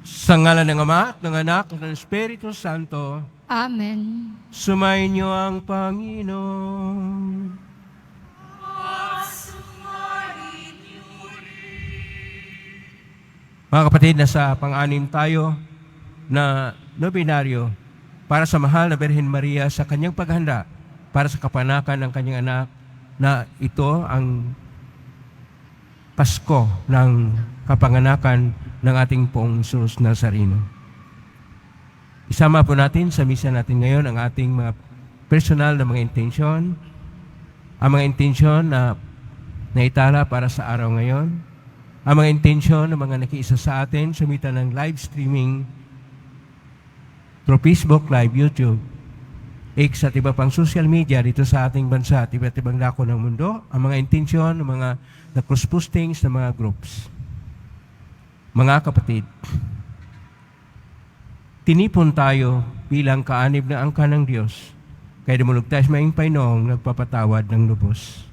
Sa ngalan ng Ama at ng Anak at ng Espiritu Santo, Amen. sumayin niyo ang Panginoon. Mga kapatid, nasa pang-anim tayo na nobinaryo para sa mahal na Birhen Maria sa kanyang paghanda para sa kapanakan ng kanyang anak na ito ang Pasko ng kapanganakan ng ating Poong Jesus Nazareno. Isama po natin sa misa natin ngayon ang ating mga personal na mga intensyon, ang mga intensyon na naitala para sa araw ngayon, ang mga intensyon ng mga nakiisa sa atin sa mitan ng live streaming through Facebook Live, YouTube, X at iba pang social media dito sa ating bansa at iba't ibang dako ng mundo, ang mga intensyon ng mga na-cross-postings ng mga groups. Mga kapatid, tinipon tayo bilang kaanib na angka ng Diyos, kaya dumulog tayo sa maing Panginoong nagpapatawad ng lubos.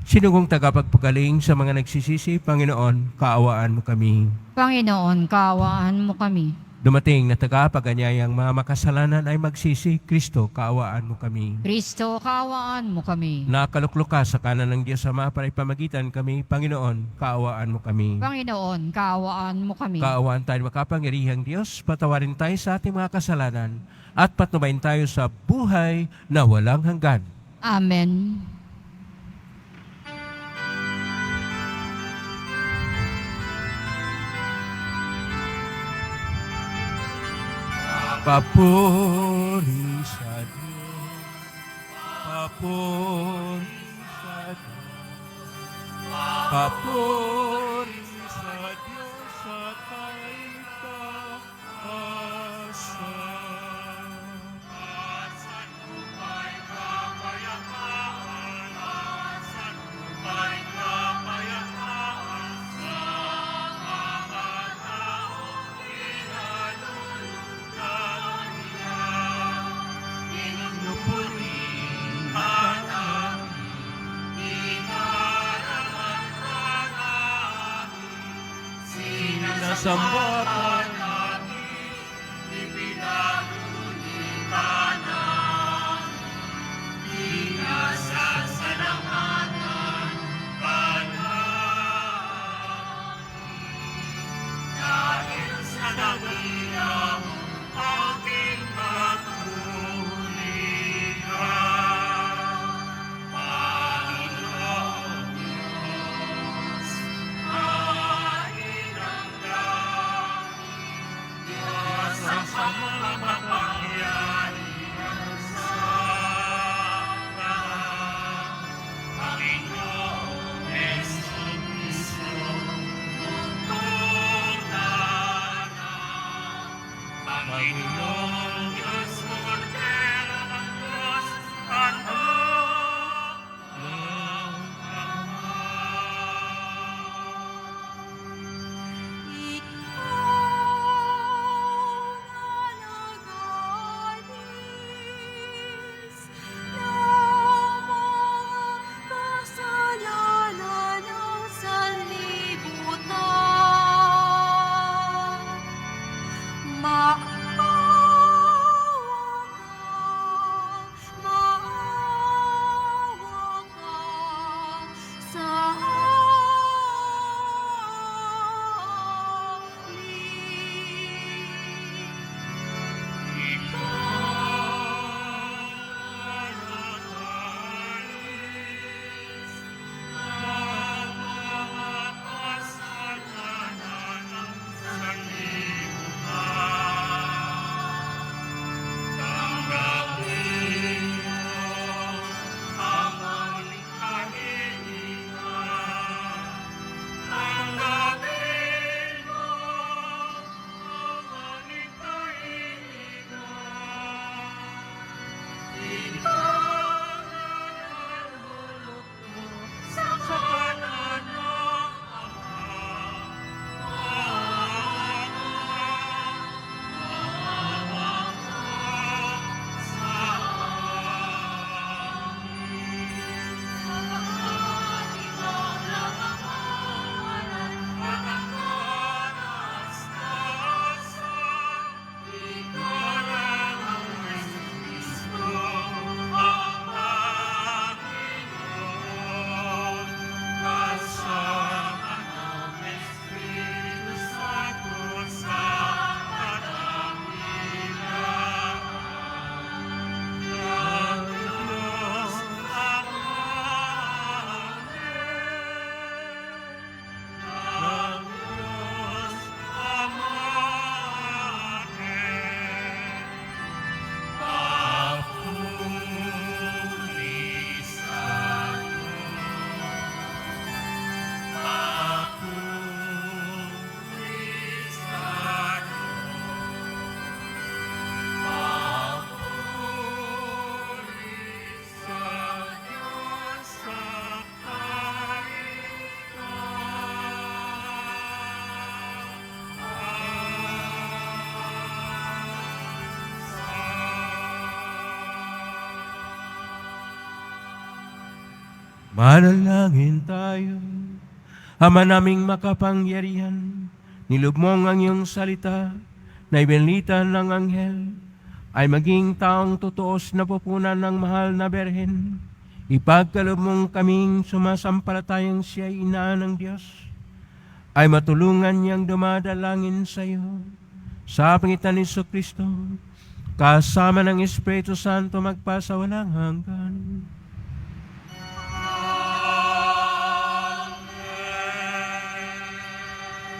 Sino kong tagapagpagaling sa mga nagsisisi, Panginoon, kaawaan mo kami. Panginoon, kaawaan mo kami. Dumating na tagapaganyayang mga makasalanan ay magsisi, Kristo, kaawaan mo kami. Kristo, kaawaan mo kami. Nakaluklok ka sa kanan ng Diyos Ama para ipamagitan kami, Panginoon, kaawaan mo kami. Panginoon, kaawaan mo kami. Kaawaan tayo makapangyarihang Diyos, patawarin tayo sa ating mga kasalanan at patnubayin tayo sa buhay na walang hanggan. Amen. Papuri sa Diyos, papuri sa Diyos, papuri sa Diyos sa kahit taas. Sambatan Manalangin tayo. Ama naming makapangyarihan, nilubmong ang iyong salita na ibinalitan ng anghel ay maging taong totoos na pupunan ng mahal na Berhen. Ipagkaloob mong kaming sumasampalatayang siya ay ina ng Diyos, ay matulungan niyang dumadalangin sa iyo sa pangitan ni Kristo, kasama ng Espiritu Santo magpasawalang hanggan.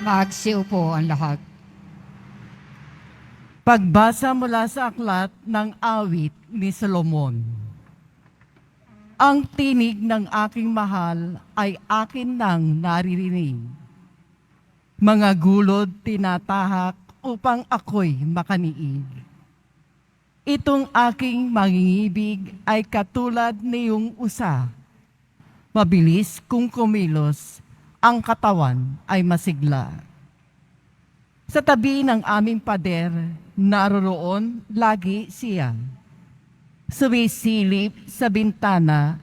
Magsiupo ang lahat. Pagbasa mula sa aklat ng awit ni Solomon. Ang tinig ng aking mahal ay akin nang naririnig. Mga gulod tinatahak upang ako'y makaniig. Itong aking mangingibig ay katulad niyong usa. Mabilis kung kumilos, ang katawan ay masigla. Sa tabi ng aming pader, naroroon lagi siya. Sumisilip sa bintana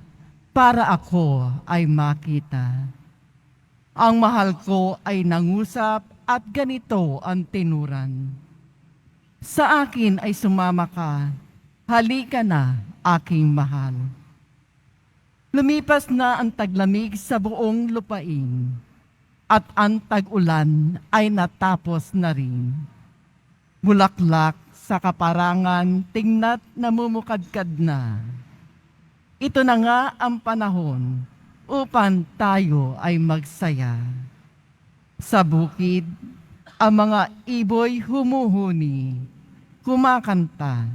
para ako ay makita. Ang mahal ko ay nangusap at ganito ang tinuran. Sa akin ay sumama ka, halika na aking mahal. Lumipas na ang taglamig sa buong lupain, at ang tag-ulan ay natapos na rin. Bulaklak sa kaparangan, tingna't namumukadkad na. Ito na nga ang panahon upang tayo ay magsaya. Sa bukid, ang mga iboy humuhuni, kumakanta.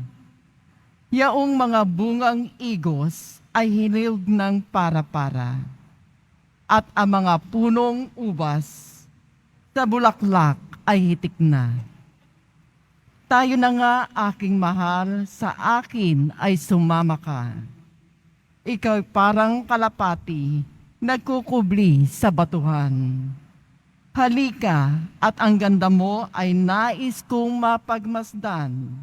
Yaong mga bungang igos ay hinilg ng para-para, at ang mga punong ubas sa bulaklak ay hitik na. Tayo na nga, aking mahal, sa akin ay sumama ka. Ikaw parang kalapati, nagkukubli sa batuhan. Halika, at ang ganda mo ay nais kong mapagmasdan,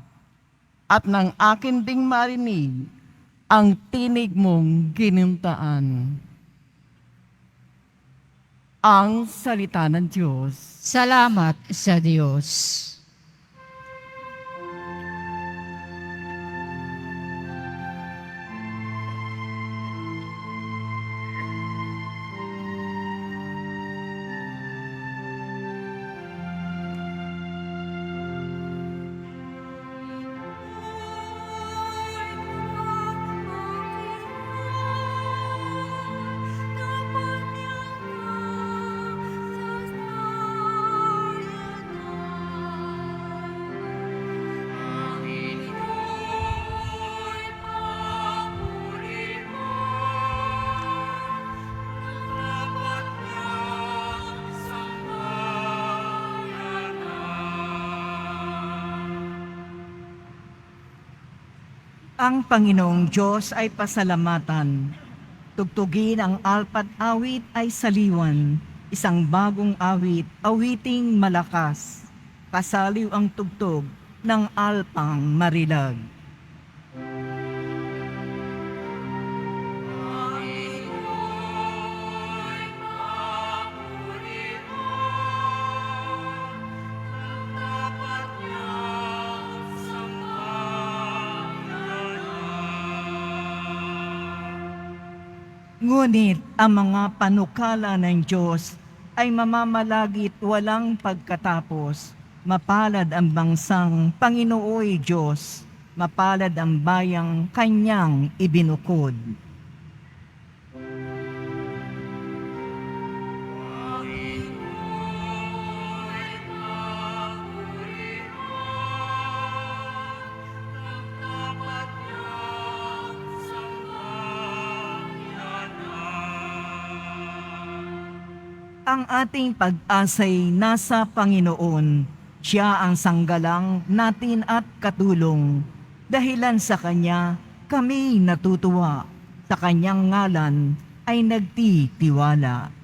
at ng akin ding marinig ang tinig mong ginuntaan. Ang salita ng Diyos. Salamat sa Diyos. Ang Panginoong Diyos ay pasalamatan. Tugtugin ang alpat awit ay saliwan. Isang bagong awit, awiting malakas. Pasaliw ang tugtog ng alpang marilag. Ngunit ang mga panukala ng Diyos ay mamamalagit walang pagkatapos. Mapalad ang bansang Panginooy Diyos, mapalad ang bayang kanyang ibinukod. Ang ating pag-asa'y nasa Panginoon. Siya ang sanggalang natin at katulong. Dahilan sa Kanya, kami natutuwa. Sa Kanyang ngalan ay nagtitiwala.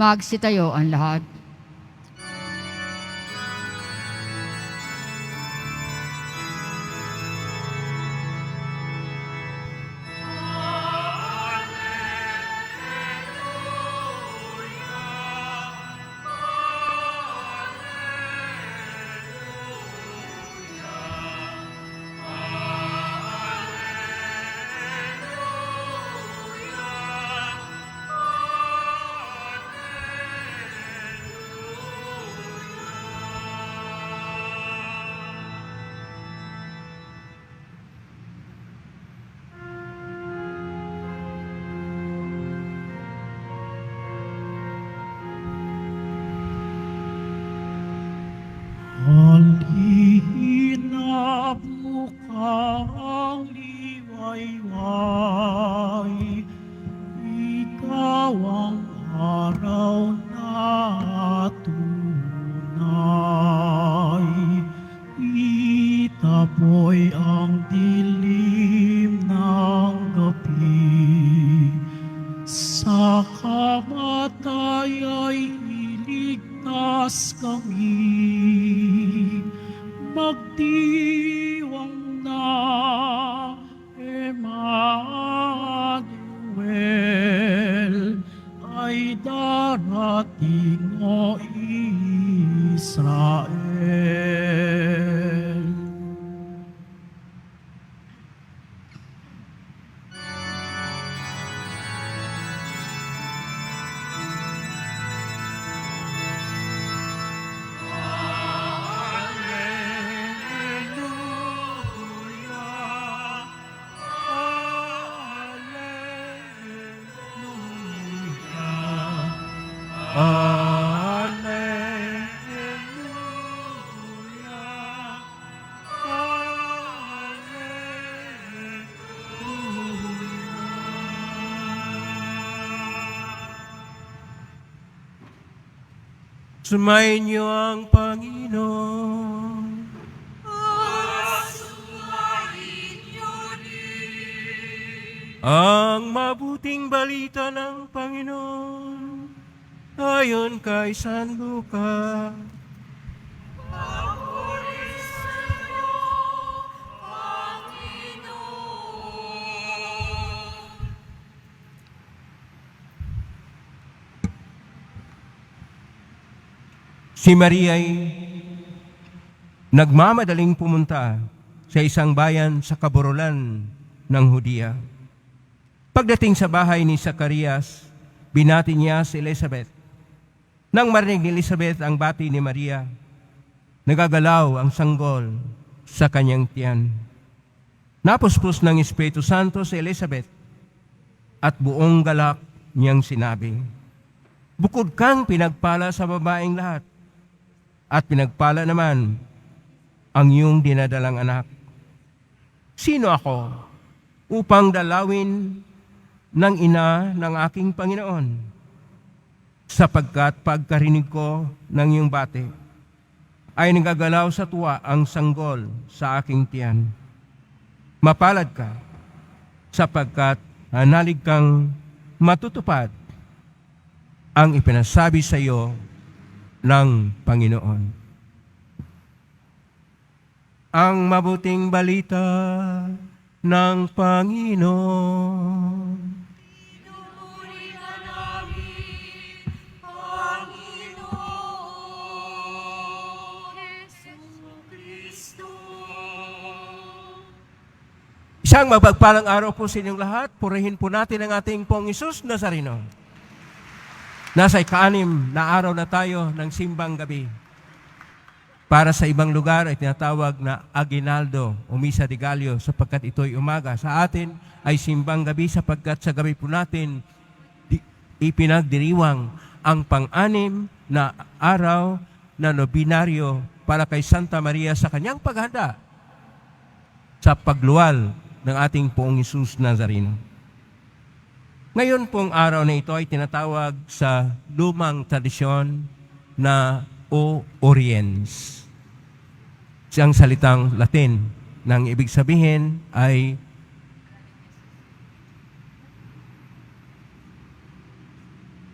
Magsitayo ang lahat. Halina bukang liwayway, ikaw ang araw na tunay. Itapoy ang dilim ng gabi, sa kamatay ay iligtas kami. Magdiwang na Emmanuel ay darating, o Israel. Sumayin niyo ang Panginoon. Ang mabuting balita ng Panginoon ayon kay San Luca. Si Maria ay nagmamadaling pumunta sa isang bayan sa kaburulan ng Hudiya. Pagdating sa bahay ni Zacarias, binati niya si Elizabeth. Nang marinig ni Elizabeth ang bati ni Maria, nagagalaw ang sanggol sa kanyang tiyan. Napuspos ng Espiritu Santo si Elizabeth at buong galak niyang sinabi, "Bukod kang pinagpala sa babaeng lahat, at pinagpala naman ang iyong dinadalang anak. Sino ako upang dalawin ng ina ng aking Panginoon? Sapagkat pagkarinig ko ng iyong bati, ay nagagalaw sa tuwa ang sanggol sa aking tiyan. Mapalad ka, sapagkat hanalig kang matutupad ang ipinasabi sa iyo ng Panginoon." Ang mabuting balita ng Panginoon. Pinupuri ka namin, Panginoon Jesucristo. Isang mapagpalang araw po sa inyong lahat. Purihin po natin ang ating Pong Isus Nazareno. Nasa ika-6 na araw na tayo ng simbang gabi. Para sa ibang lugar ay tinatawag na Aguinaldo o Misa de Gallo sapagkat ito'y umaga. Sa atin ay simbang gabi sapagkat sa gabi po natin ipinagdiriwang ang pang-6 na araw na nobinaryo para kay Santa Maria sa kanyang paghanda sa pagluwal ng ating Poong Isus Nazareno. Ngayon pong araw na ito ay tinatawag sa lumang tradisyon na O Oriens. Siyang salitang Latin nang ibig sabihin ay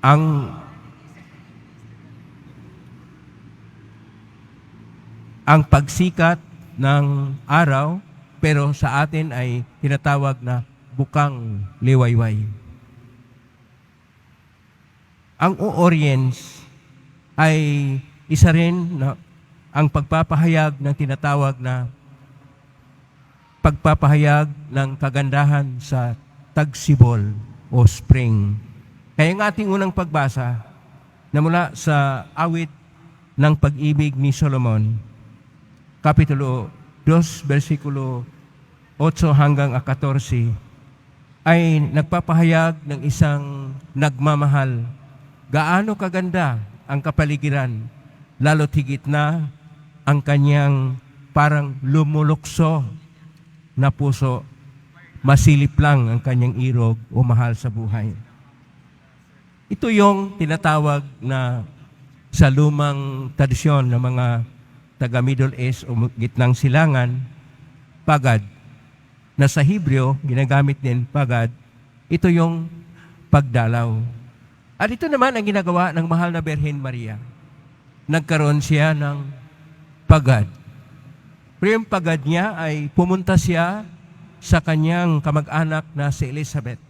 ang ang pagsikat ng araw, pero sa atin ay tinatawag na bukang liwayway. Ang Orients ay isa rin na ang pagpapahayag ng tinatawag na pagpapahayag ng kagandahan sa tagsibol o spring. Kaya ang ating unang pagbasa na mula sa awit ng pag-ibig ni Solomon, Kapitulo 2, versikulo 8 hanggang 14, ay nagpapahayag ng isang nagmamahal. Gaano kaganda ang kapaligiran, lalo't higit na ang kanyang parang lumulukso na puso, masilip lang ang kanyang irog o mahal sa buhay. Ito yung tinatawag na sa lumang tradisyon ng mga taga Middle East o gitnang silangan, pagad. Na sa Hebreo, ginagamit din pagad, ito yung pagdalaw. At ito naman ang ginagawa ng mahal na Birhen Maria. Nagkaroon siya ng pagad. Pero yung pagad niya ay pumunta siya sa kanyang kamag-anak na si Elizabeth.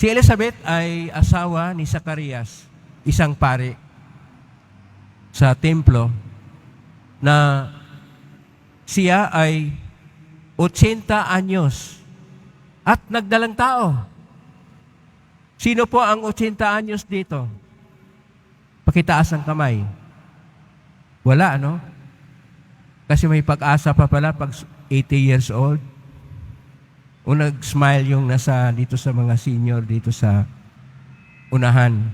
Si Elizabeth ay asawa ni Zacarias, isang pari sa templo, na siya ay 80 anyos at nagdalang tao. Sino po ang 80 anyos dito? Pakitaas ang kamay. Wala, ano? Kasi may pag-asa pa pala pag 80 years old. O nag-smile yung nasa dito sa mga senior dito sa unahan.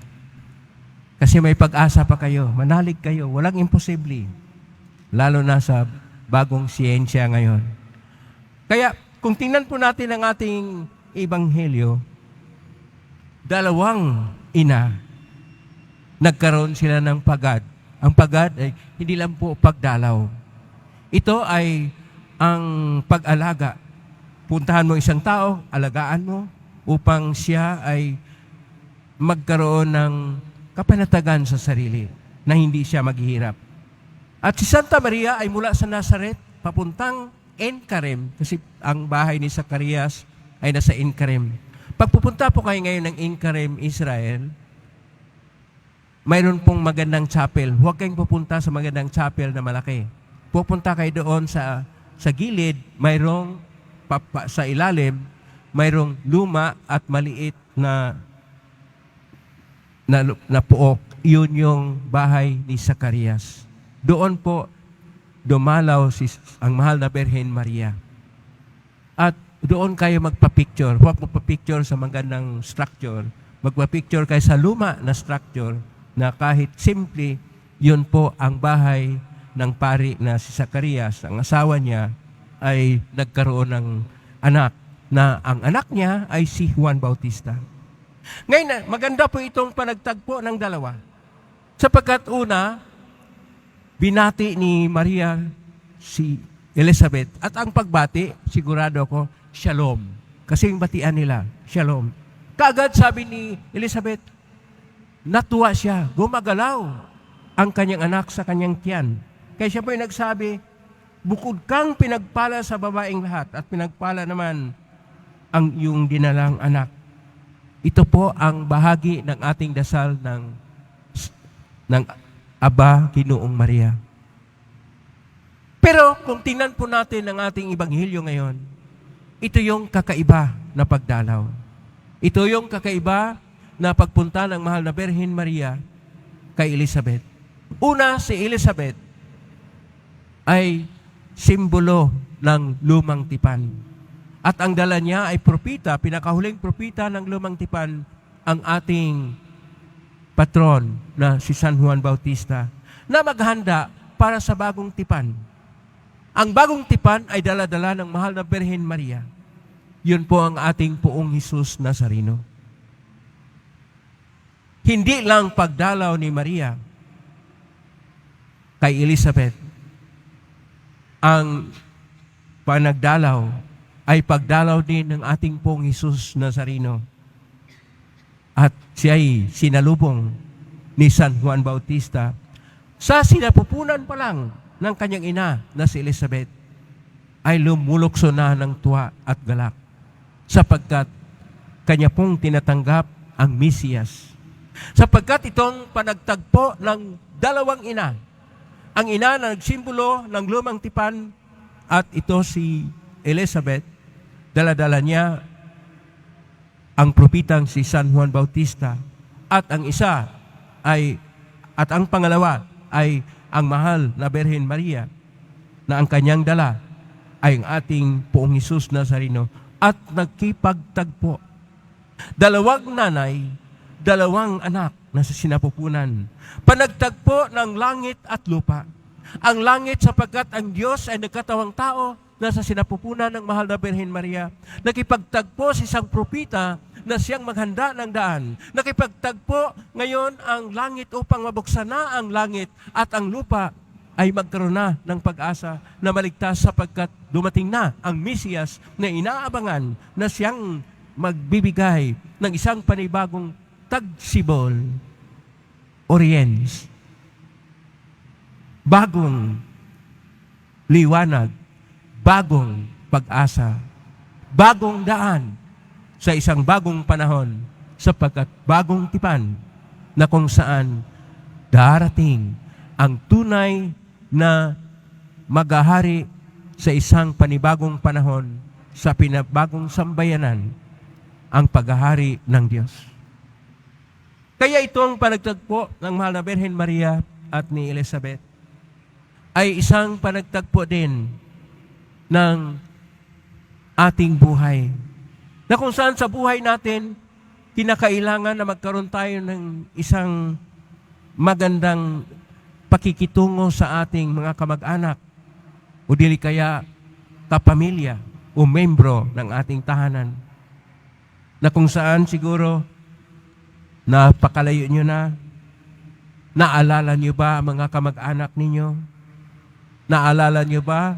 Kasi may pag-asa pa kayo. Manalig kayo. Walang imposible. Lalo na sa bagong siyensya ngayon. Kaya kung tingnan po natin ang ating ebanghelyo, dalawang ina, nagkaroon sila ng pagad. Ang pagad ay hindi lang po pagdalaw. Ito ay ang pag-alaga. Puntahan mo isang tao, alagaan mo upang siya ay magkaroon ng kapanatagan sa sarili na hindi siya maghihirap. At si Santa Maria ay mula sa Nazaret papuntang Encarem, kasi ang bahay ni Zacarias ay nasa Encarem. Pag pupunta po kayo ngayon ng Encarem, Israel, mayroon pong magandang chapel. Huwag kayong pupunta sa magandang chapel na malaki. Pupunta kayo doon sa gilid, mayroong sa ilalim, mayroong luma at maliit na puok. Yun yung bahay ni Zacarias. Doon po dumalaw ang mahal na Birhen Maria. At doon kayo magpa-picture. Huwag magpa-picture sa magandang structure. Magpa-picture kayo sa luma na structure na kahit simple, yun po ang bahay ng pari na si Zacarias. Ang asawa niya ay nagkaroon ng anak na ang anak niya ay si Juan Bautista. Ngayon, maganda po itong panagtagpo ng dalawa. Sapagkat una, binati ni Maria si Elizabeth. At ang pagbati, sigurado ko, shalom. Kasi yung batian nila, shalom. Kaagad sabi ni Elizabeth, natuwa siya, gumagalaw ang kanyang anak sa kanyang tiyan. Kaya siya po yung nagsabi, bukod kang pinagpala sa babaeng lahat at pinagpala naman ang iyong dinalang anak. Ito po ang bahagi ng ating dasal ng Aba, Ginoong Maria. Pero kung tingnan po natin ang ating ebanghelyo ngayon, ito yung kakaiba na pagdalaw. Ito yung kakaiba na pagpunta ng mahal na Birhen Maria kay Elizabeth. Una, si Elizabeth ay simbolo ng lumang tipan. At ang dala niya ay propita, pinakahuling propita ng lumang tipan, ang ating patron na si San Juan Bautista, na maghanda para sa bagong tipan. Ang bagong tipan ay dala-dala ng mahal na Birhen Maria. Yun po ang ating Poong Jesus Nazareno. Hindi lang pagdalaw ni Maria kay Elizabeth, ang panagdalaw ay pagdalaw din ng ating Poong Jesus Nazareno. At siya ay sinalubong ni San Juan Bautista sa sinapupunan pa lang ng kanyang ina na si Elizabeth ay lumulukso na ng tuwa at galak sapagkat kanya pong tinatanggap ang Mesiyas. Sapagkat itong panagtagpo ng dalawang ina, ang ina na nagsimbolo ng lumang tipan at ito si Elizabeth, dala-dala niya ang propitang si San Juan Bautista at ang pangalawa ay ang mahal na Birhen Maria na ang kanyang dala ay ang ating Poong Hesus Nazareno at nagkipagtagpo. Dalawang nanay, dalawang anak na sa sinapupunan. Panagtagpo ng langit at lupa. Ang langit sapagkat ang Diyos ay nagkatawang tao na sa sinapupunan ng mahal na Birhen Maria. Nakipagtagpo si isang propita na siyang maghanda ng daan. Nakipagtagpo ngayon ang langit upang mabuksan na ang langit at ang lupa ay magkaroon na ng pag-asa na maligtas sapagkat dumating na ang Mesiyas na inaabangan na siyang magbibigay ng isang panibagong tagsibol, oriens, bagong liwanag, bagong pag-asa, bagong daan sa isang bagong panahon sapagkat bagong tipan na kung saan darating ang tunay na maghahari sa isang panibagong panahon sa pinabagong sambayanan, ang paghahari ng Diyos. Kaya itong panagtagpo ng mahal na Birhen Maria at ni Elizabeth ay isang panagtagpo din ng ating buhay. Na kung saan sa buhay natin, kinakailangan na magkaroon tayo ng isang magandang pakikitungo sa ating mga kamag-anak o dili kaya kapamilya o membro ng ating tahanan. Na kung saan siguro napakalayo nyo na, naalala nyo ba mga kamag-anak ninyo? Naalala nyo ba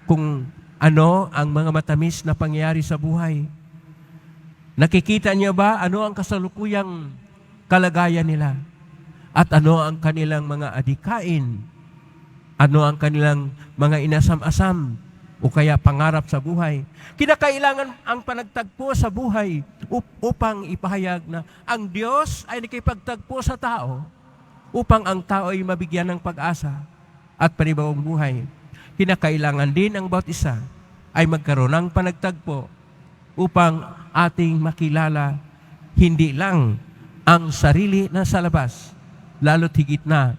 kung ano ang mga matamis na pangyayari sa buhay? Nakikita niyo ba ano ang kasalukuyang kalagayan nila? At ano ang kanilang mga adikain? Ano ang kanilang mga inasam-asam o kaya pangarap sa buhay? Kinakailangan ang panagtagpo sa buhay upang ipahayag na ang Diyos ay nakipagtagpo sa tao upang ang tao ay mabigyan ng pag-asa at panibagong buhay. Kinakailangan din ang bawat isa ay magkaroon ng panagtagpo upang ating makilala hindi lang ang sarili na sa labas, lalo't higit na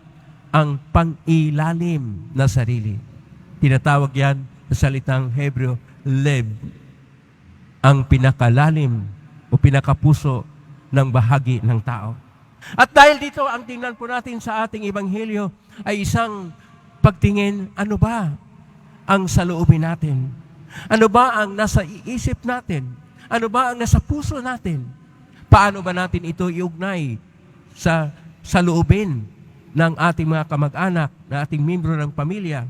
ang pang-ilalim na sarili. Tinatawag yan sa salitang Hebreo, lev, ang pinakalalim o pinakapuso ng bahagi ng tao. At dahil dito, ang tingnan po natin sa ating Ebanghelyo ay isang pagtingin, ano ba ang saloobin natin? Ano ba ang nasa iisip natin? Ano ba ang nasa puso natin? Paano ba natin ito iugnay sa saloobin ng ating mga kamag-anak, ng ating membro ng pamilya,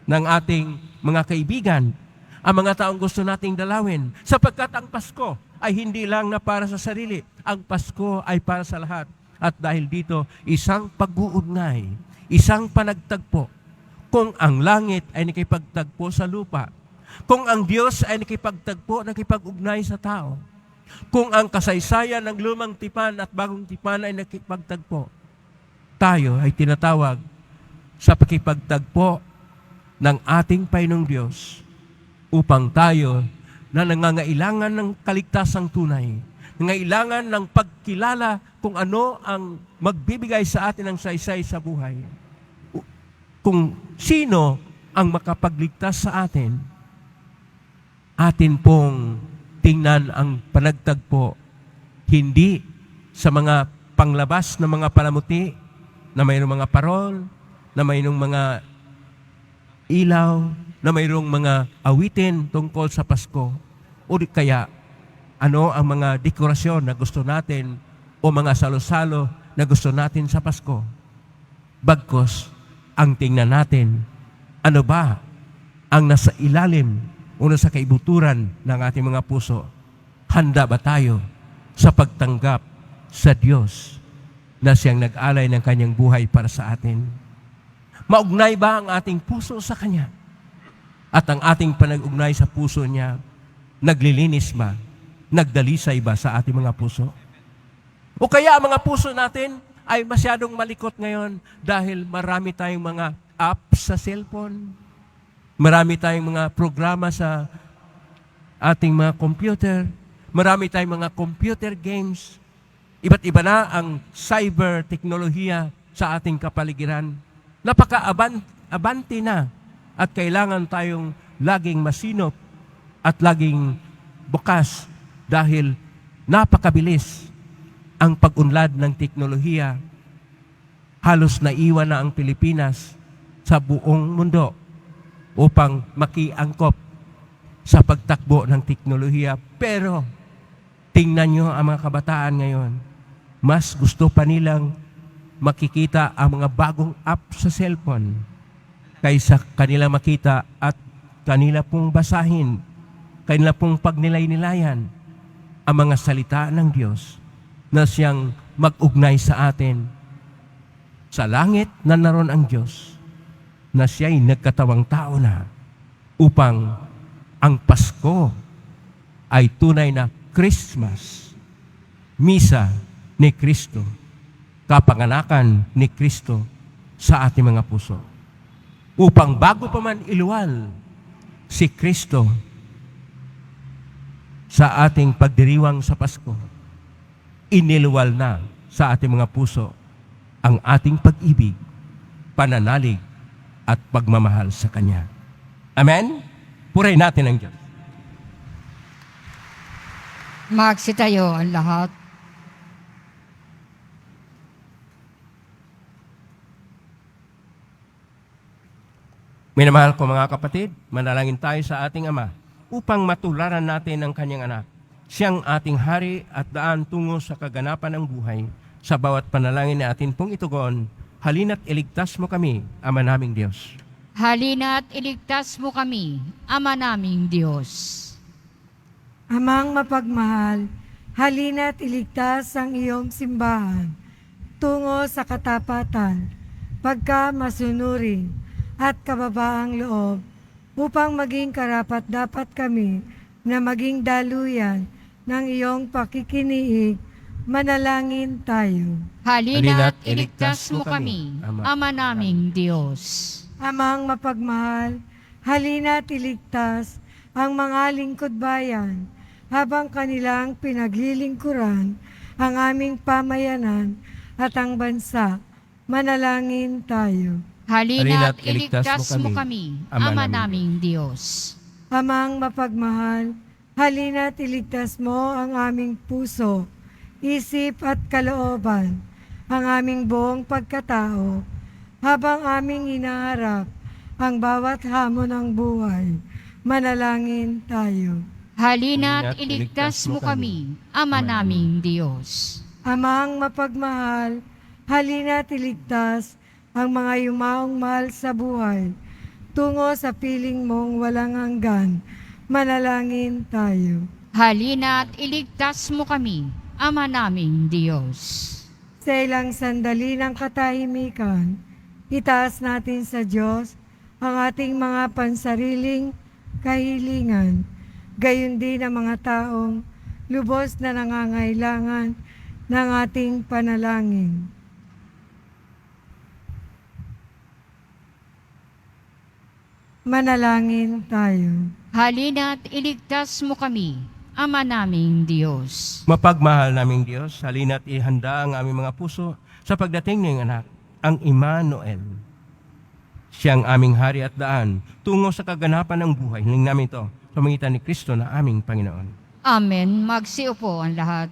ng ating mga kaibigan, ang mga taong gusto nating dalawin? Sapagkat ang Pasko ay hindi lang na para sa sarili. Ang Pasko ay para sa lahat. At dahil dito, isang pag-uugnay, isang panagtagpo. Kung ang langit ay nakipagtagpo sa lupa, kung ang Diyos ay nakipagtagpo, nakipag-ugnay sa tao, kung ang kasaysayan ng lumang tipan at bagong tipan ay nakipagtagpo, tayo ay tinatawag sa pakipagtagpo ng ating Panginoong Diyos upang tayo na nangangailangan ng kaligtasang tunay, nangangailangan ng pagkilala kung ano ang magbibigay sa atin ng saysay sa buhay, kung sino ang makapagligtas sa atin, atin pong tingnan ang panagtagpo hindi sa mga panglabas na mga palamuti na mayroong mga parol, na mayroong mga ilaw, na mayroong mga awitin tungkol sa Pasko, o kaya ano ang mga dekorasyon na gusto natin o mga salo-salo na gusto natin sa Pasko. Bagkus, ang tingnan natin, ano ba ang nasa ilalim o nasa kaibuturan ng ating mga puso? Handa ba tayo sa pagtanggap sa Diyos na siyang nag-alay ng kanyang buhay para sa atin? Maugnay ba ang ating puso sa Kanya? At ang ating panag-ugnay sa puso niya, naglilinis ba? Nagdalisay ba sa ating mga puso? O kaya ang mga puso natin ay masyadong malikot ngayon dahil marami tayong mga apps sa cellphone, marami tayong mga programa sa ating mga computer, marami tayong mga computer games, iba't iba na ang cyber teknolohiya sa ating kapaligiran. Napaka-abante na at kailangan tayong laging masinop at laging bukas dahil napakabilis ang pag-unlad ng teknolohiya. Halos naiwan na ang Pilipinas sa buong mundo upang makiangkop sa pagtakbo ng teknolohiya. Pero tingnan nyo ang mga kabataan ngayon, mas gusto pa nilang makikita ang mga bagong app sa cellphone kaysa kanila makita at kanila pong basahin, kanila pong pagnilay-nilayan ang mga salita ng Diyos na siyang mag-ugnay sa atin. Sa langit na naroon ang Diyos, na siya'y nagkatawang tao na upang ang Pasko ay tunay na Christmas, misa ni Kristo, kapanganakan ni Kristo sa ating mga puso. Upang bago pa man iluwal si Kristo sa ating pagdiriwang sa Pasko, iniluwal na sa ating mga puso ang ating pag-ibig, pananalig, at pagmamahal sa Kanya. Amen? Purihin natin ang Diyos. Magsitayo ang lahat. Minamahal ko mga kapatid, manalangin tayo sa ating Ama upang matularan natin ang Kanyang anak. Siyang ating hari at daan tungo sa kaganapan ng buhay. Sa bawat panalangin na atin pong itugon, halina't iligtas mo kami, Ama naming Diyos. Halina't iligtas mo kami, Ama naming Diyos. Amang mapagmahal, halina't iligtas ang iyong simbahan tungo sa katapatan, pagkamasunurin at kababaang loob upang maging karapat-dapat kami na maging daluyan ng iyong pakikiniig. Manalangin tayo. Halina't iligtas mo kami, Ama naming Diyos. Amang mapagmahal, halina't iligtas ang mga lingkod bayan habang kanilang pinaglilingkuran ang aming pamayanan at ang bansa. Manalangin tayo. Halina't iligtas mo kami, Ama naming Diyos. Amang mapagmahal, halina't iligtas mo ang aming puso, isip at kalooban, ang aming buong pagkatao, habang aming hinaharap ang bawat hamon ng buhay. Manalangin tayo. Halina't iligtas mo kami, Ama naming Diyos. Amang mapagmahal, halina't iligtas ang mga yumaong mahal sa buhay, tungo sa piling mong walang hanggan. Manalangin tayo. Halina't iligtas mo kami, Ama naming Diyos. Sa ilang sandali ng katahimikan, itaas natin sa Diyos ang ating mga pansariling kahilingan, gayon din ang mga taong lubos na nangangailangan ng ating panalangin. Manalangin tayo. Halina't iligtas mo kami, Ama naming Diyos. Mapagmahal naming Diyos, halina't ihanda ang aming mga puso sa pagdating ng anak, ang Emmanuel. Siyang aming hari at daan, tungo sa kaganapan ng buhay. Hiling namin ito sa pangitan ni Kristo na aming Panginoon. Amen. Magsiupo ang lahat.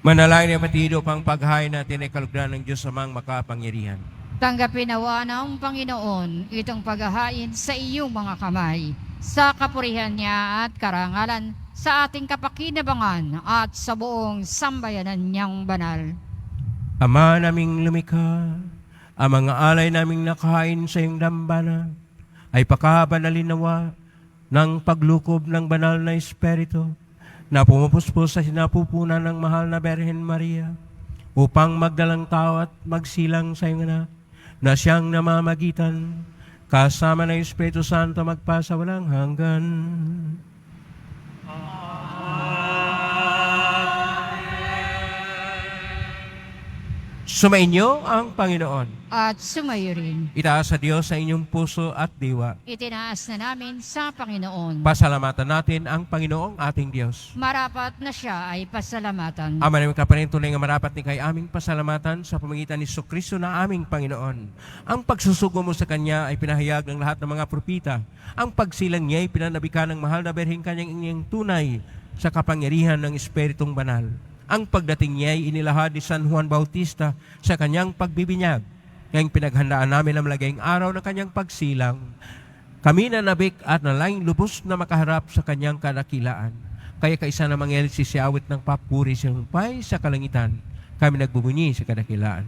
Manalangin na matido pang paghain natin ay kalugdan ng Diyos amang makapangyarihan. Tanggapin nawa ng Panginoon itong paghahain sa iyong mga kamay, sa kapurihan niya at karangalan, sa ating kapakinabangan at sa buong sambayanan niyang banal. Ama naming lumikha, ang mga alay naming nakahain sa iyong dambana ay pakabanalin nawa ng paglukob ng banal na Espiritu na pumupuspos sa sinapupunan ng mahal na Berhen Maria upang magdalang tao at magsilang sa iyong anak na siyang namamagitan kasama ng Espiritu Santo magpasa walang hanggan. Sumainyo ang Panginoon. At sumayo rin. Itaas sa Diyos sa inyong puso at diwa. Itinaas na namin sa Panginoon. Pasalamatan natin ang Panginoong ating Diyos. Marapat na siya ay pasalamatan. Ama namin kapanin, tunay nga marapat ni kay aming pasalamatan sa pamagitan ni Jesucristo na aming Panginoon. Ang pagsusugo mo sa Kanya ay pinahayag ng lahat ng mga propita. Ang pagsilang niya ay pinanabikan ng mahal na Berheng Kanyang inyong tunay sa kapangyarihan ng Espiritong Banal. Ang pagdating niya ay inilahad ni San Juan Bautista sa kanyang pagbibinyag. Ngayong pinaghandaan namin ang malagayang araw ng kanyang pagsilang. Kami nanabik at nalaing lubos na makaharap sa kanyang kadakilaan. Kaya kaisa na mangyari si siawit ng papuri sa humpay sa kalangitan. Kami nagbubunyi sa kadakilaan.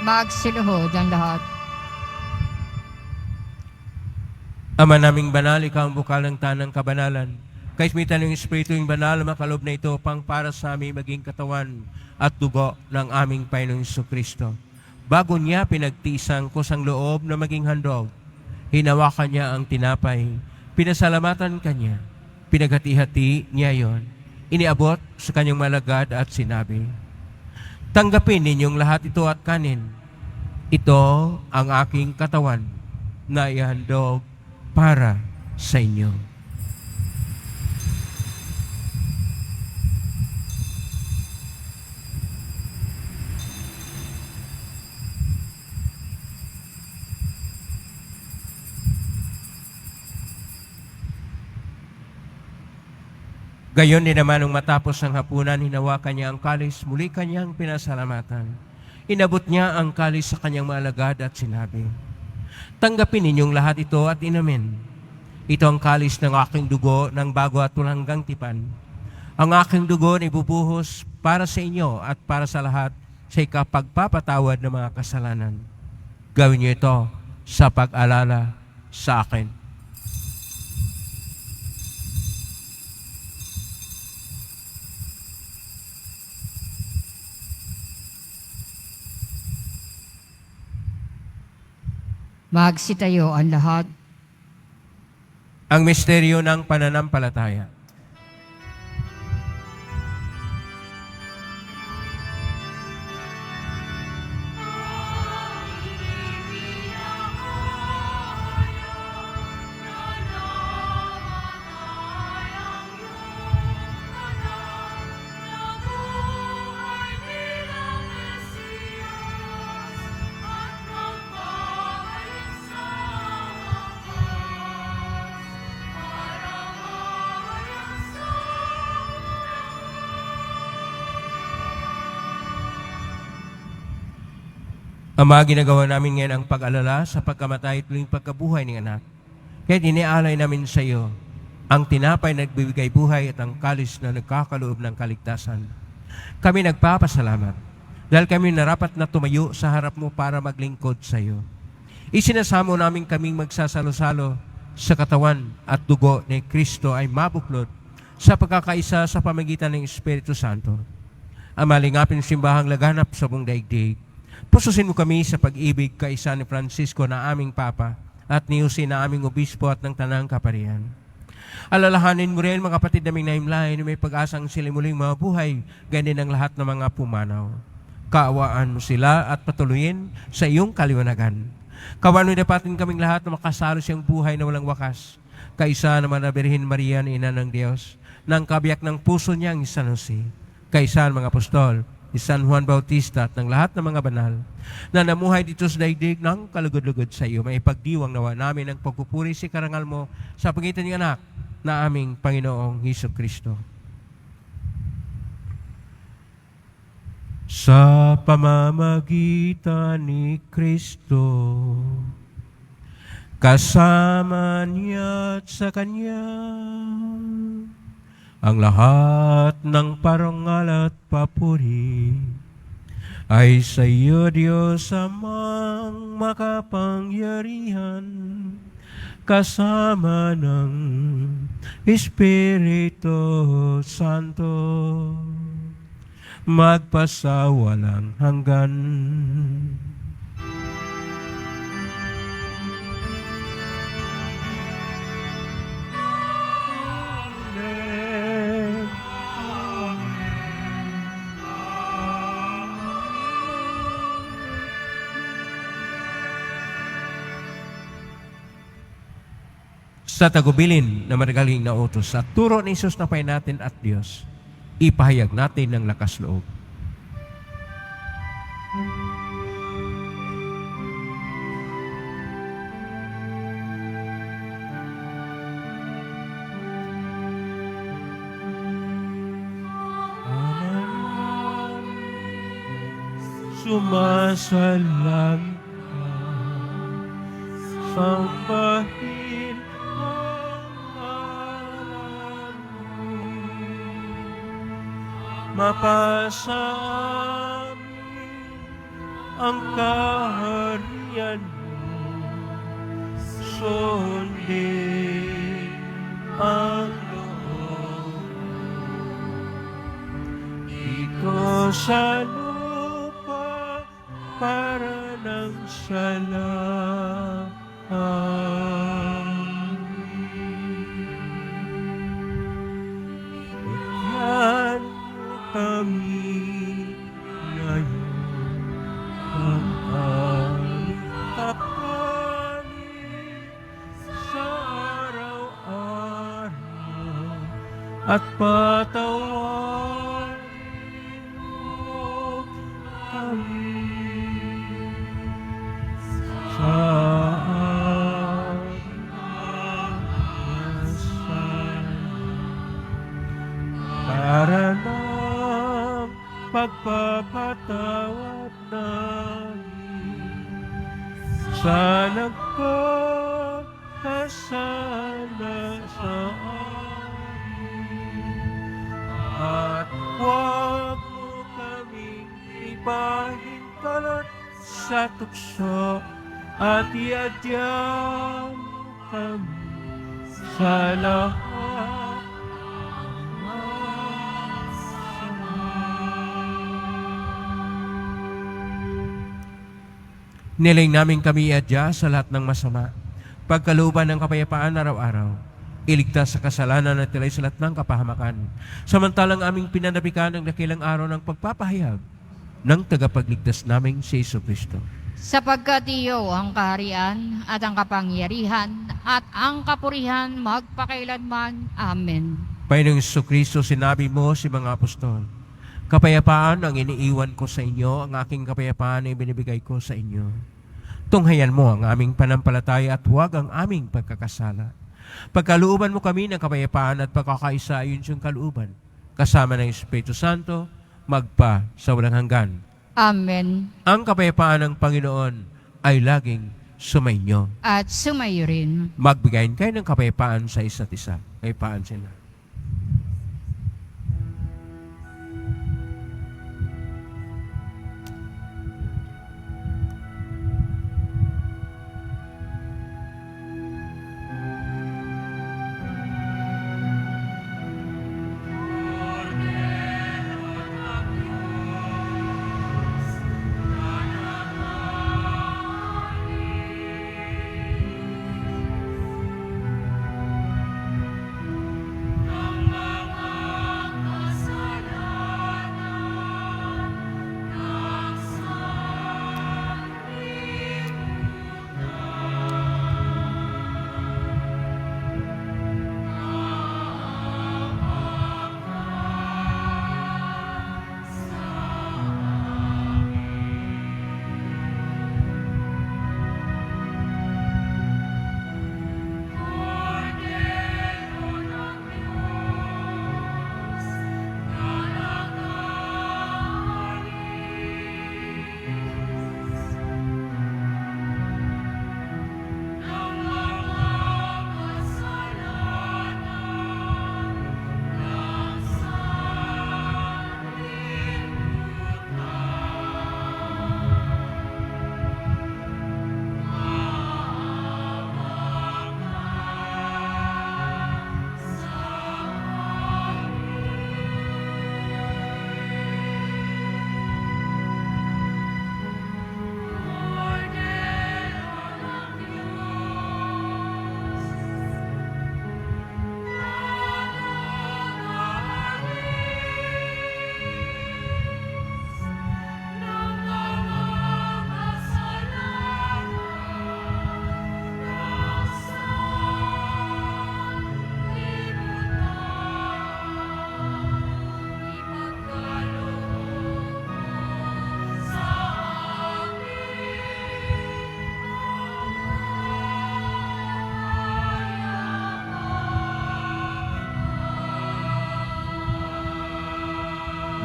Magsiluhod ang lahat. Ama naming banal, ikaw ang bukal ng tanang kabanalan. Kaismitan ng Espiritu yung banal, makalob na ito pang para sa aming maging katawan at dugo ng aming Panginoong Jesucristo. Bago niya pinagtisang kusang loob na maging handog, hinawakan niya ang tinapay, pinasalamatan kanya, pinaghati-hati niya yon, iniabot sa kanyang malagad at sinabi, tanggapin ninyong lahat ito at kanin. Ito ang aking katawan na ihandog para sa inyo. Gayon din naman nung matapos ang hapunan, hinawakan niya ang kalis, muli kanyang pinasalamatan. Inabot niya ang kalis sa kanyang mga alagad at sinabi, tanggapin ninyong lahat ito at inumin. Ito ang kalis ng aking dugo ng bago at walang tipan. Ang aking dugo na ibubuhos para sa inyo at para sa lahat sa ikapagpapatawad ng mga kasalanan. Gawin niyo ito sa pag-alala sa akin. Magsitayo ang lahat. Ang misteryo ng pananampalataya. Nabuhay bilang Ama, ginagawa namin ngayon ang pag-alala sa pagkamatay at muling pagkabuhay ng anak. Kaya iniaalay namin sa iyo ang tinapay na nagbibigay buhay at ang kalis na nagkakaloob ng kaligtasan. Kami nagpapasalamat dahil kami narapat na tumayo sa harap mo para maglingkod sa iyo. Isinasamo namin kaming magsasalo-salo sa katawan at dugo ni Kristo ay mabuklod sa pagkakaisa sa pamagitan ng Espiritu Santo. Ang malingapin simbahang laganap sa buong daigdig. Pususin mo kami sa pag-ibig kaisa ni Francisco na aming Papa at ni Jose na aming Obispo at ng Tanang Kaparian. Alalahanin mo rin mga kapatid naming naimlayan na may pag-asang sila muling mabuhay, ganyan ang lahat ng mga pumanaw. Kaawaan mo sila at patuloyin sa iyong kaliwanagan. Kawan mo dapatin kaming lahat na makasalo siyang buhay na walang wakas, kaisa naman na Birhen Maria na Ina ng Diyos, ng kabiyak ng puso niyang San Jose, kaisa ng mga apostol, ni San Juan Bautista at ng lahat ng mga banal na namuhay dito sa daigdig ng kalugod-lugod sa iyo. May pagdiwang nawa namin ang pagpupuri si karangal mo sa pagitan ng anak na aming Panginoong Hesus Kristo. Sa pamamagitan ni Kristo, kasama niya at sa Kanya, ang lahat ng parangal at papuri ay sa iyo, Diyos Amang makapangyarihan, kasama ng Espiritu Santo, magpasawalang hanggan. Sa tagubilin na maragaling na utos at turo ni Jesus na pay natin at Diyos, ipahayag natin ng lakas loob. Sumasalang ka, sambahin ang ngalan mo, mapasa amin ang kaharian mo, sundin ang loob mo. Ikaw sa lupa para ng bigyan mo kami ngayon ang aming kapanin sa araw-araw at patawarin mo kami sa aming dasal para ng pagpapatawad namin sa nagpapasala sa amin, at huwag mo kaming ipahintalat sa tukso at iadya mo kami sa lahat ng masama. Nilaing namin kami iadya sa lahat ng masama, pagkalooban ng kapayapaan araw-araw, iligtas sa kasalanan at tilay sa lahat ng kapahamakan, samantalang aming pinanabikan ang dakilang araw ng pagpapahayag ng tagapagligtas naming si Hesus Kristo. Sapagkat iyo ang kaharian at ang kapangyarihan at ang kapurihan magpakailanman. Amen. Panginoong Hesus Kristo, sinabi mo si mga apostol, kapayapaan ang iniiwan ko sa inyo, ang aking kapayapaan ay binibigay ko sa inyo. Tunghayan mo ang aming panampalataya at huwag ang aming pagkakasala. Pagkalooban mo kami ng kapayapaan at pagkakaisa ayon siyang kalooban, kasama ng Espiritu Santo, magpa sa walang hanggan. Amen. Ang kapayapaan ng Panginoon ay laging sumainyo. At sumayo rin. Magbigayin kayo ng kapayapaan sa isa't isa. Kapayapaan sila.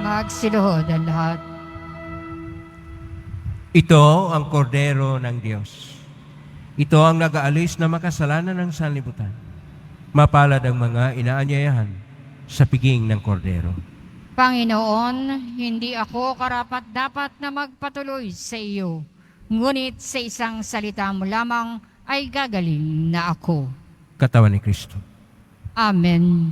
Magsiluhod ang lahat. Ito ang kordero ng Diyos. Ito ang nag-aalis na makasalanan ng sanlibutan. Mapalad ang mga inaanyayahan sa piging ng kordero. Panginoon, hindi ako karapat-dapat na magpatuloy sa iyo. Ngunit sa isang salita mo lamang ay gagaling na ako. Katawan ni Kristo. Amen.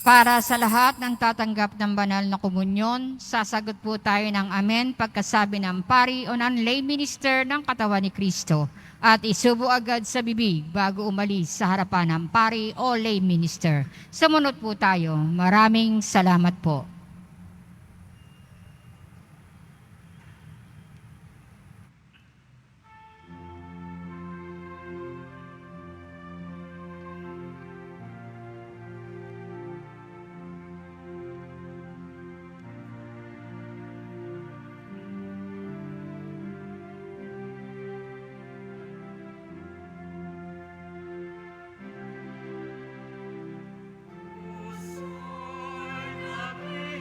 Para sa lahat ng tatanggap ng banal na komunyon, sasagot po tayo ng amen pagkasabi ng pari o ng lay minister ng katawan ni Kristo at isubo agad sa bibig bago umalis sa harapan ng pari o lay minister. Sumunod po tayo. Maraming salamat po. Puso'y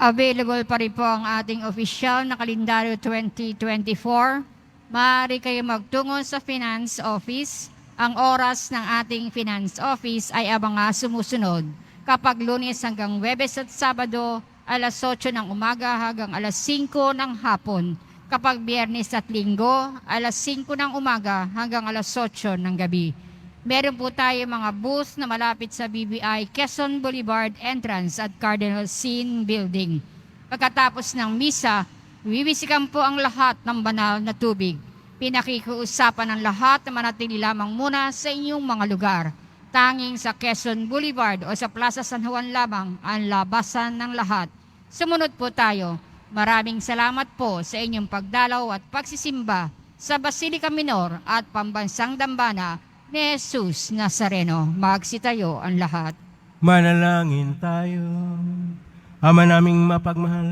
Available pa rin po ang ating opisyal na kalendaryo 2024. Maaari kayo magtungo sa Finance Office. Ang oras ng ating Finance Office ay ang mga sumusunod. Kapag Lunes hanggang Huwebes at Sabado, alas 8 ng umaga hanggang alas 5 ng hapon. Kapag Biyernes at Linggo, alas 5 ng umaga hanggang alas 8 ng gabi. Meron po tayo mga booth na malapit sa BBI Quezon Boulevard Entrance at Cardinal Sin Building. Pagkatapos ng misa, wiwisikan po ang lahat ng banal na tubig. Pinakikiusapan ng lahat na manatili lamang muna sa inyong mga lugar. Tanging sa Quezon Boulevard o sa Plaza San Juan lamang ang labasan ng lahat. Sumunod po tayo. Maraming salamat po sa inyong pagdalaw at pagsisimba sa Basilica Minor at Pambansang Dambana ni Jesus Nazareno. Magsitayo ang lahat. Manalangin tayo. Ama naming mapagmahal,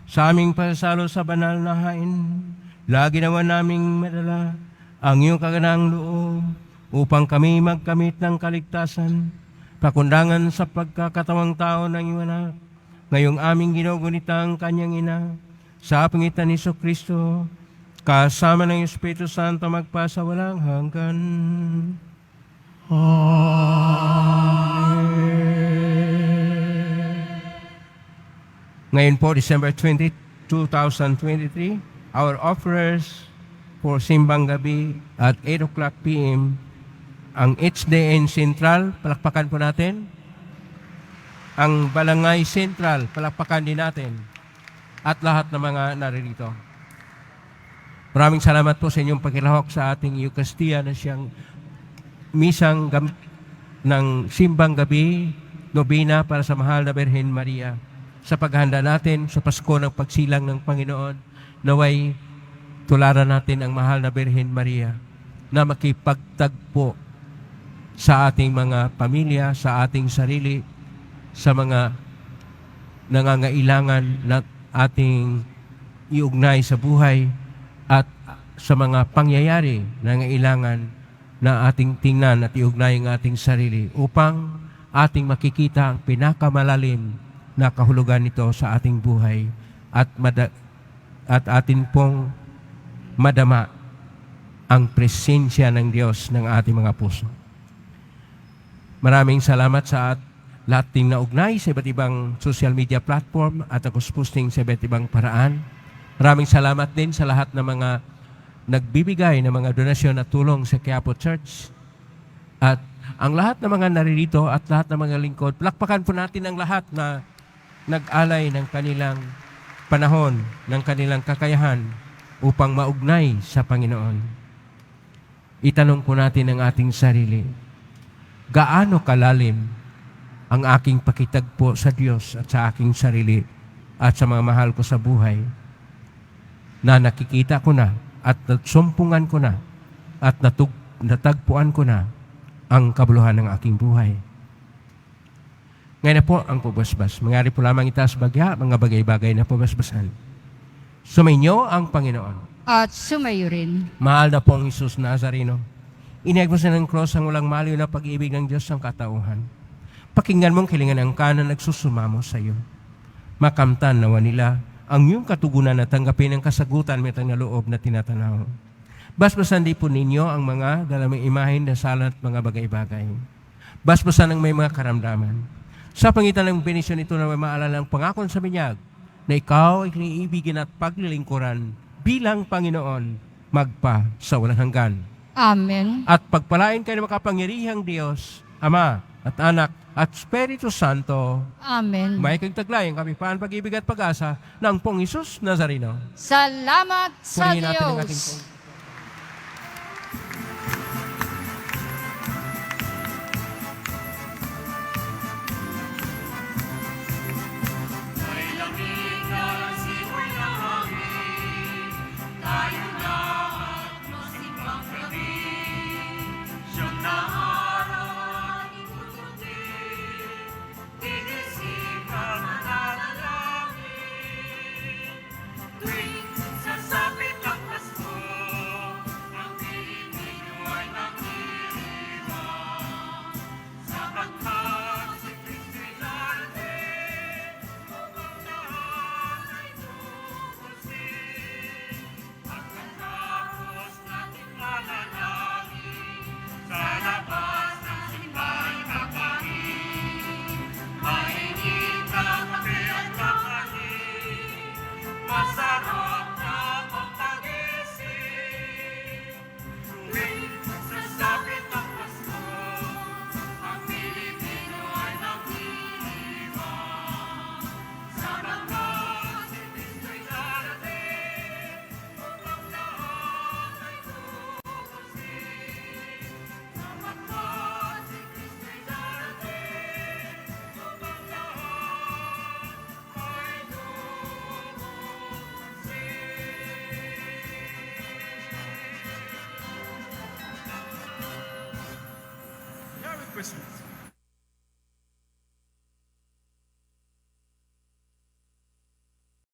sa aming pagsasalo sa banal na hain, lagi naman naming madala ang iyong kaganang loob upang kami magkamit ng kaligtasan, pakundangan sa pagkakatawang tao ng iyong anak, ngayong aming ginugunita ang kanyang ina, sa pangitan ni Kristo, kasama ng Espiritu Santo magpasa walang hanggan. Ngayon po, December 20, 2023, our offerers for Simbang Gabi at 8 o'clock p.m. ang HDN Central, palakpakan po natin. Ang Balangay Central, palakpakan din natin. At lahat ng mga naririto. Maraming salamat po sa inyong pagkilahok sa ating Eucharistia na siyang misang ng Simbang Gabi, nobina para sa mahal na Birhen Maria. Sa paghahanda natin sa Pasko ng pagsilang ng Panginoon, naway tularan natin ang mahal na Birhen Maria na makipagtagpo sa ating mga pamilya, sa ating sarili, sa mga nangangailangan na ating iugnay sa buhay at sa mga pangyayari na nangailangan na ating tingnan at iugnay ang ating sarili upang ating makikita ang pinakamalalim na kahulugan nito sa ating buhay at atin pong madama ang presensya ng Diyos ng ating mga puso. Maraming salamat sa lahat ting naugnay sa iba't ibang social media platform at ako posting sa iba't ibang paraan. Maraming salamat din sa lahat ng mga nagbibigay ng mga donasyon at tulong sa Quiapo Church. At ang lahat ng mga naririto at lahat ng mga lingkod, palakpakan po natin ang lahat na nag-alay ng kanilang panahon, ng kanilang kakayahan upang maugnay sa Panginoon. Itanong po natin ang ating sarili, gaano kalalim ang aking pakitagpo sa Diyos at sa aking sarili at sa mga mahal ko sa buhay na nakikita ko na at natsumpungan ko na at natagpuan ko na ang kabuluhan ng aking buhay. Ngayon na po ang pabasbas. Mangyari po lamang itaas bagya, mga bagay-bagay na pabasbasan. Sumainyo ang Panginoon. At sumayo rin. Mahal na pong Jesus Nazareno, inayag mo sa ng cross ang walang maliw na pag-ibig ng Diyos ang katauhan. Pakinggan mong kilingan ang kanan nagsusumamo sa iyo. Makamtan nawa nila ang iyong katugunan na tanggapin ang kasagutan metang na loob na tinatanaw. Basbasan di po ninyo ang mga dalamang imahin na salat mga bagay-bagay. Basbasan ang may mga karamdaman. Sa pangitan ng benisyon ito na may maalala ang pangakon sa binyag na ikaw ay kiniibigin at paglilingkuran bilang Panginoon magpa sa walang hanggan. Amen. At pagpalain kayo ng makapangyarihang Diyos, Ama at Anak at Espiritu Santo. Amen. May kagtaglay ang kapipaan, pag-ibig at pag-asa ng Pong Jesus Nazareno. Salamat sa Purihin natin ang ating Diyos. Pong. May lamig na simoy ng hangin, tayo na at masimbang gabi. Siyang naaraw at itututi, tinisip ang mananalangin. Tuwing sasapit ang Pasko, masarap na pampagising. Tuwing sasapit ang Pasko, ang Pilipino ay nag-iiwan. Sa mga si Kristo'y darating, upang lahat ay tubusin. Sa mga si Kristo'y darating, upang lahat ay tubusin. Merry Christmas.